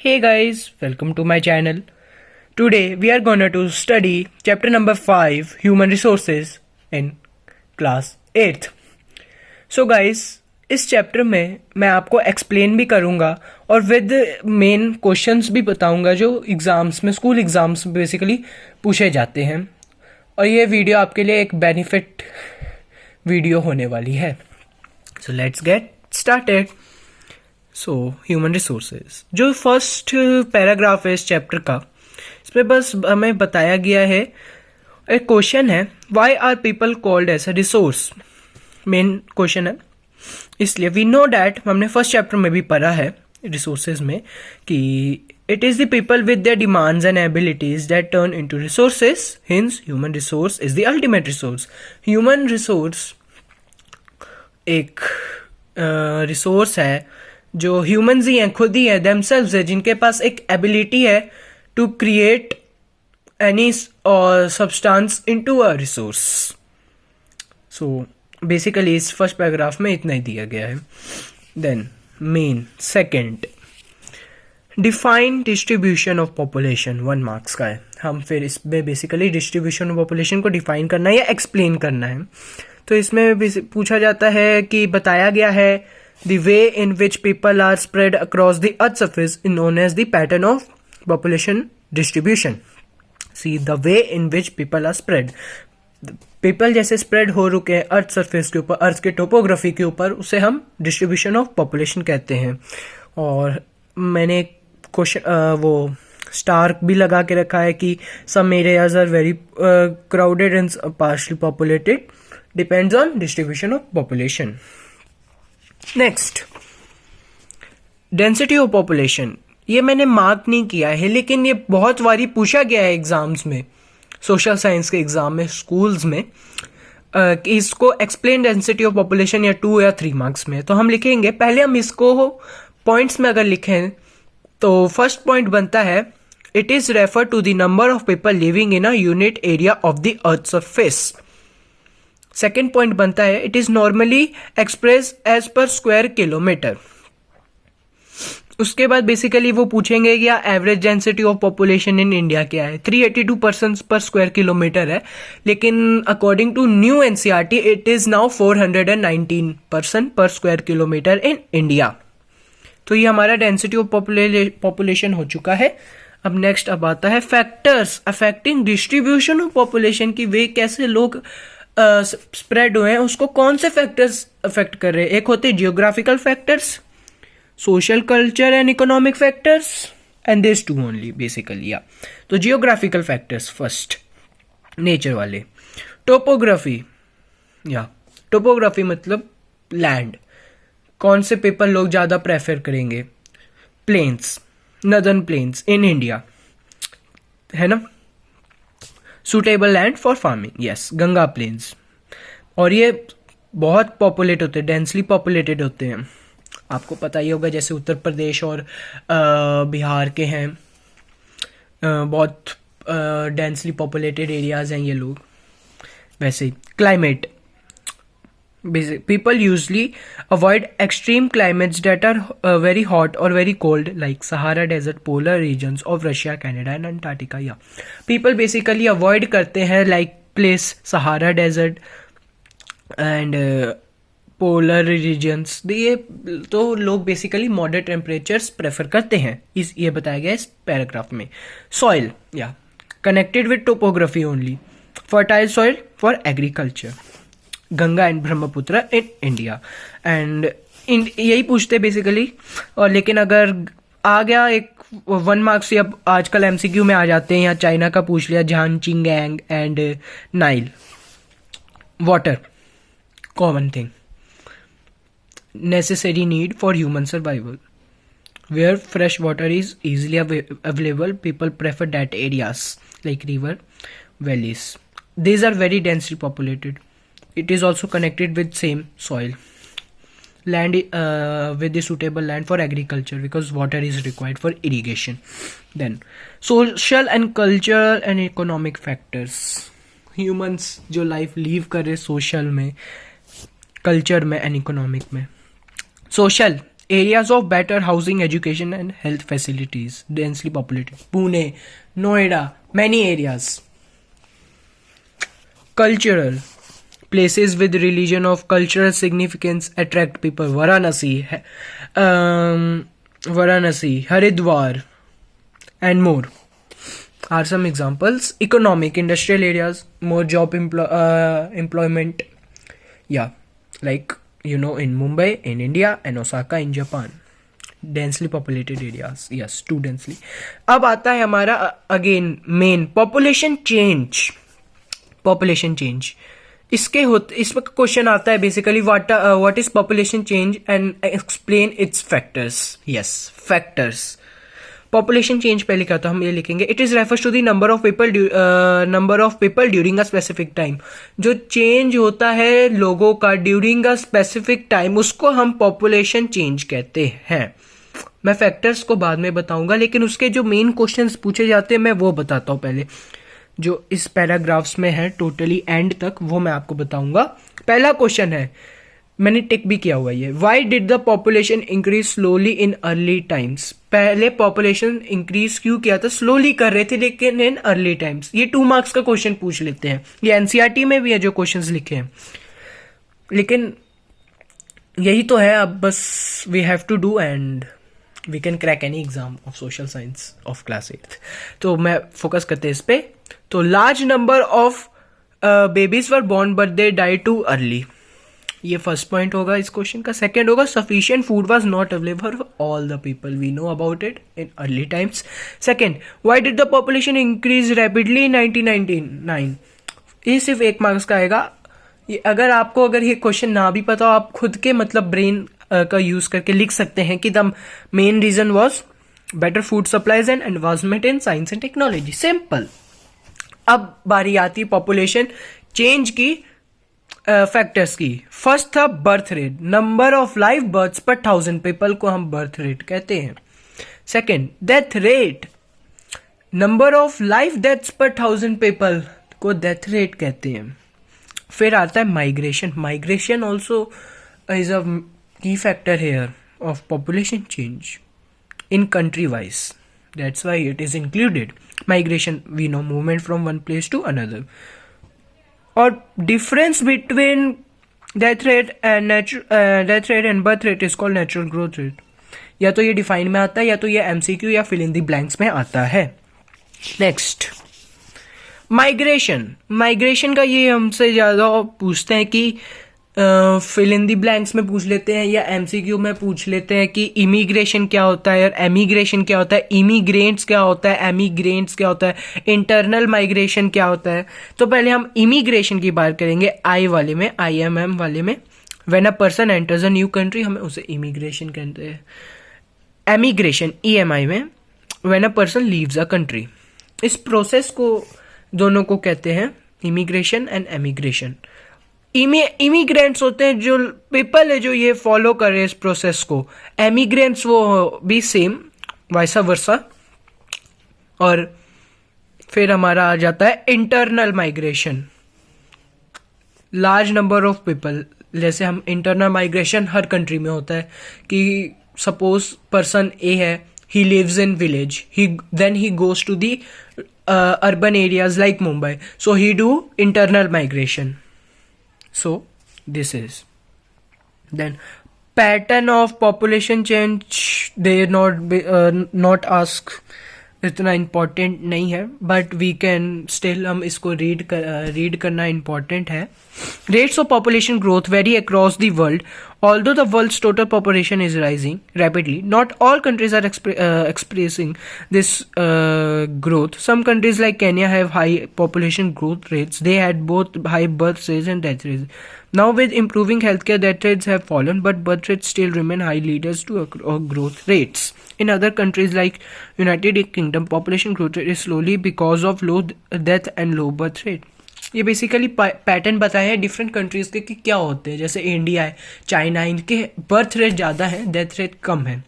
Hey guys, welcome to my channel. Today we are gonna to study chapter number 5 Human Resources in class 8th. So guys, इस chapter में मैं आपको explain भी करूँगा और with main questions भी बताऊँगा जो एग्ज़ाम्स में स्कूल एग्ज़ाम्स में बेसिकली पूछे जाते हैं और ये वीडियो आपके लिए एक बेनिफिट वीडियो होने वाली है. So let's get started. So human resources जो फर्स्ट पैराग्राफ है इस चैप्टर का, इसमें बस हमें बताया गया है, एक क्वेश्चन है, why are people called as a resource. Main question है, इसलिए वी नो डैट, हमने फर्स्ट चैप्टर में भी पढ़ा है रिसोर्सेज में कि it is the people with their demands and abilities that turn into resources. Hence human resource is the ultimate resource. Human resource एक रिसोर्स है जो ह्यूमंस ही हैं, खुद ही है, देमसेल्व्स है, जिनके पास एक एबिलिटी है to create any substance into a resource. So basically इस फर्स्ट पैराग्राफ में इतना ही दिया गया है. Then main second, define distribution of population, 1 marks का है. हम फिर इसमें बेसिकली डिस्ट्रीब्यूशन ऑफ पॉपुलेशन को डिफाइन करना है या एक्सप्लेन करना है. तो इसमें पूछा जाता है कि बताया गया है the way in which people are spread across the earth surface is known as the pattern of population distribution. See, the way in which people are spread, people जैसे spread हो रुके हैं अर्थ सरफेस के ऊपर, अर्थ के topography के ऊपर, उसे हम डिस्ट्रीब्यूशन ऑफ पॉपुलेशन कहते हैं. और मैंने क्वेश्चन वो स्टार भी लगा के रखा है कि some areas are very crowded and partially populated, depends on distribution of population. Next, density of population. ये मैंने मार्क नहीं किया है लेकिन ये बहुत बारी पूछा गया है एग्जाम्स में, सोशल साइंस के एग्जाम में, स्कूल्स में, कि इसको एक्सप्लेन डेंसिटी ऑफ पॉपुलेशन या 2 या 3 मार्क्स में. तो हम लिखेंगे, पहले हम इसको पॉइंट्स में अगर लिखें तो फर्स्ट पॉइंट बनता है, it is refer to the number of people living in a unit area of the earth surface. Second point बनता है, it is normally express as per square kilometre. उसके बाद बेसिकली वो पूछेंगे कि average density of population in India क्या है. 382 persons per square kilometre है, लेकिन according to new NCERT it is now 419 person per square kilometre in India. तो ये हमारा डेंसिटी ऑफ पॉपुलेशन हो चुका है. अब नेक्स्ट अब आता है factors affecting distribution of population, की वे कैसे लोग स्प्रेड हुए हैं, उसको कौन से फैक्टर्स अफेक्ट कर रहे हैं. एक होते हैं geographical factors, social, culture and economic factors, and this two only basically. या तो जियोग्राफिकल फैक्टर्स फर्स्ट, नेचर वाले. टोपोग्राफी, या टोपोग्राफी मतलब लैंड, कौन से पीपल लोग ज़्यादा प्रेफर करेंगे. Plains, northern plains in India है ना, suitable land for farming, yes, Ganga plains. और ये बहुत पॉपुलेट होते हैं, डेंसली पॉपुलेटेड होते हैं. आपको पता ही होगा जैसे उत्तर प्रदेश और बिहार के हैं, बहुत डेंसली पॉपुलेटेड एरियाज हैं ये लोग. वैसे ही climate, people usually avoid extreme climates that are very hot or very cold, like Sahara Desert, polar regions of Russia, Canada and Antarctica. Yeah, people basically avoid करते हैं like place Sahara Desert and polar regions. ये तो लोग basically moderate temperatures prefer करते हैं, इस ये बताया गया इस पैराग्राफ में. सॉइल, या connected with topography only. Fertile soil for agriculture, Ganga and Brahmaputra in India. And यही पूछते बेसिकली. और लेकिन अगर आ गया एक 1 मार्क्स, या आजकल एमसीक्यू में आ जाते हैं, या चाइना का पूछ लिया, झांगचिंगैंग and Nile. Water, common thing, necessary need for human survival. Where fresh water is easily available, people prefer that areas like river, valleys. These are very densely populated. It is also connected with same soil, land with the suitable land for agriculture because water is required for irrigation. Then social and cultural and economic factors, humans जो life live कर रहे social में, culture में and economic में. Social areas of better housing, education and health facilities, densely populated. Pune, Noida, many areas. Cultural, places with religion of cultural significance attract people. Varanasi, Haridwar and more are some examples. Economic, industrial areas, more job employment. Yeah, like in Mumbai in India and Osaka in Japan. Densely populated areas. Yes, too densely. अब आता है हमारा again main population change. इस पर question आता है basically what is population change and explain its factors. Yes, factors. Population change पहले क्या था, हम ये लिखेंगे. It is refers to the number of people during a specific time. जो चेंज होता है लोगों का ड्यूरिंग अ स्पेसिफिक टाइम, उसको हम पॉपुलेशन चेंज कहते हैं. मैं फैक्टर्स को बाद में बताऊंगा, लेकिन उसके जो मेन क्वेश्चंस पूछे जाते हैं मैं वो बताता हूँ पहले, जो इस पैराग्राफ्स में है टोटली एंड तक, वो मैं आपको बताऊंगा. पहला क्वेश्चन है, मैंने टिक भी किया हुआ है, why did the population increase slowly in early times. पहले पॉपुलेशन इंक्रीज क्यों किया था, स्लोली कर रहे थे लेकिन इन अर्ली टाइम्स. ये 2 मार्क्स का क्वेश्चन पूछ लेते हैं, ये एनसीईआरटी में भी है जो क्वेश्चंस लिखे हैं. लेकिन यही तो है, अब बस we have to do and we can crack any exam of social science of class 8th. तो मैं फोकस करते हैं इस पे. तो large number of babies were born but they die too early. ये फर्स्ट पॉइंट होगा इस क्वेश्चन का. सेकंड होगा sufficient food was not available for all the people. We know about it in early times. Second, why did the population increase rapidly इन 1999. ये सिर्फ 1 marks का आएगा. अगर ये क्वेश्चन ना भी पता हो, आप खुद के मतलब ब्रेन का यूज करके लिख सकते हैं कि the main reason was better food supplies and advancement in science and technology. Simple. अब बारी आती पॉपुलेशन चेंज की फैक्टर्स की. फर्स्ट था birth rate, number of live births per 1000 people को हम बर्थ रेट कहते हैं. Second, death rate, number of live deaths per 1000 people को डेथ रेट कहते हैं. फिर आता है migration. Migration also is a key factor here of population change in country wise, that's why it is included. Migration, we know, movement from one place to another. Or difference between death rate and birth rate is called natural growth rate. या तो ये define में आता है या तो ये MCQ या fill in the blanks में आता है. नेक्स्ट, माइग्रेशन का ये हमसे ज़्यादा पूछते हैं कि फिल इन दी ब्लैंक्स में पूछ लेते हैं या एमसीक्यू में पूछ लेते हैं कि इमिग्रेशन क्या होता है और एमिग्रेशन क्या होता है, इमिग्रेंट्स क्या होता है, एमिग्रेंट्स क्या होता है, इंटरनल माइग्रेशन क्या होता है. तो पहले हम इमिग्रेशन की बात करेंगे IMM वाले में. When a person enters a new country, हमें उसे इमिग्रेशन कहते हैं. एमिग्रेशन EMI में, when a person leaves a country. इस प्रोसेस को दोनों को कहते हैं इमिग्रेशन एंड एमिग्रेशन. इमिग्रेंट्स होते हैं जो पीपल है जो ये फॉलो कर रहे हैं इस प्रोसेस को. एमिग्रेंट्स वो भी सेम वैसा वर्सा. और फिर हमारा आ जाता है internal migration. Large number of people, जैसे हम इंटरनल माइग्रेशन हर कंट्री में होता है कि सपोज पर्सन ए है, he lives in village, then he goes to the urban areas like Mumbai, so he do internal migration. So this is. Then pattern of population change, they not ask, इतना important नहीं है, but we can still, हम इसको read करना important है. Rates of population growth vary across the world. Although the world's total population is rising rapidly, not all countries are experiencing this growth. Some countries like Kenya have high population growth rates. They had both high birth rates and death rates. Now with improving healthcare, death rates have fallen, but birth rates still remain high, leaders to growth rates. In other countries like United Kingdom, population growth rate is slowly because of low death and low birth rate. ये basically pattern बताए हैं different countries के कि क्या होते हैं. जैसे India है, चाइना, इनके बर्थ रेट ज़्यादा है, डेथ रेट कम है.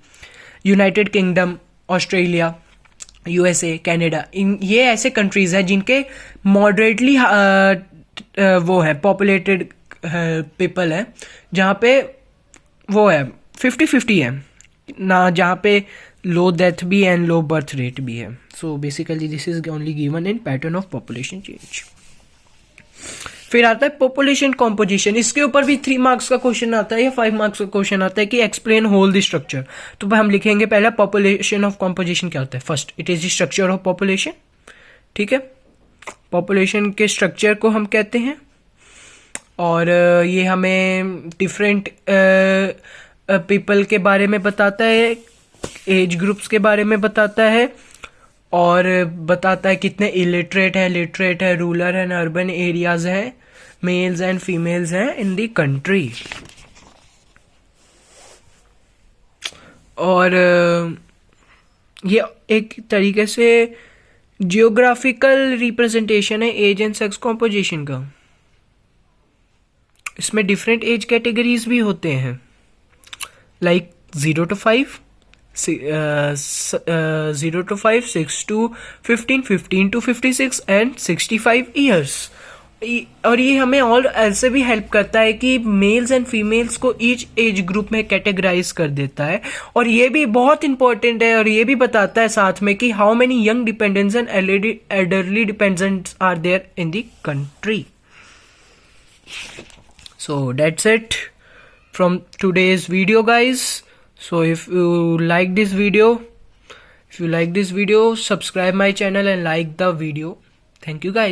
United kingdom, Australia, USA, Canada, ये ऐसे कंट्रीज हैं जिनके मॉडरेटली वो है पॉपुलेटेड पीपल है, जहाँ पे वो है 50-50 है. ना जहाँ पे लो डेथ भी एंड लो बर्थ रेट भी है. So basically this is only given in pattern of population change. फिर आता है पॉपुलेशन कॉम्पोजिशन. इसके ऊपर भी 3 मार्क्स का क्वेश्चन आता है या 5 मार्क्स का क्वेश्चन आता है कि एक्सप्लेन होल द स्ट्रक्चर. तो हम लिखेंगे पहला पॉपुलेशन ऑफ कॉम्पोजिशन क्या होता है. First it is the structure of population. ठीक है, पॉपुलेशन के स्ट्रक्चर को हम कहते हैं. और ये हमें डिफरेंट पीपल के बारे में बताता है, एज ग्रुप्स के बारे में बताता है, और बताता है कितने इलिटरेट है, लिटरेट है, रूरल एंड अर्बन एरियाज हैं, मेल्स एंड फीमेल्स हैं इन दी कंट्री. और ये एक तरीके से जियोग्राफिकल रिप्रेजेंटेशन है एज एंड सेक्स कॉम्पोजिशन का. इसमें डिफरेंट एज कैटेगरीज भी होते हैं, like 0 to 5, 0 to 5, 6 to 15, 15 to 56 and 65 years. और ये हमें और ऐसे भी हेल्प करता है कि मेल्स एंड फीमेल्स को ईच एज ग्रुप में कैटेगराइज कर देता है. और ये भी बहुत इंपॉर्टेंट है, और ये भी बताता है साथ में कि how many young dependents and elderly dependents are there in the country. So that's it from today's video, guys. So if you like this video, subscribe my channel and like the video. Thank you, guys.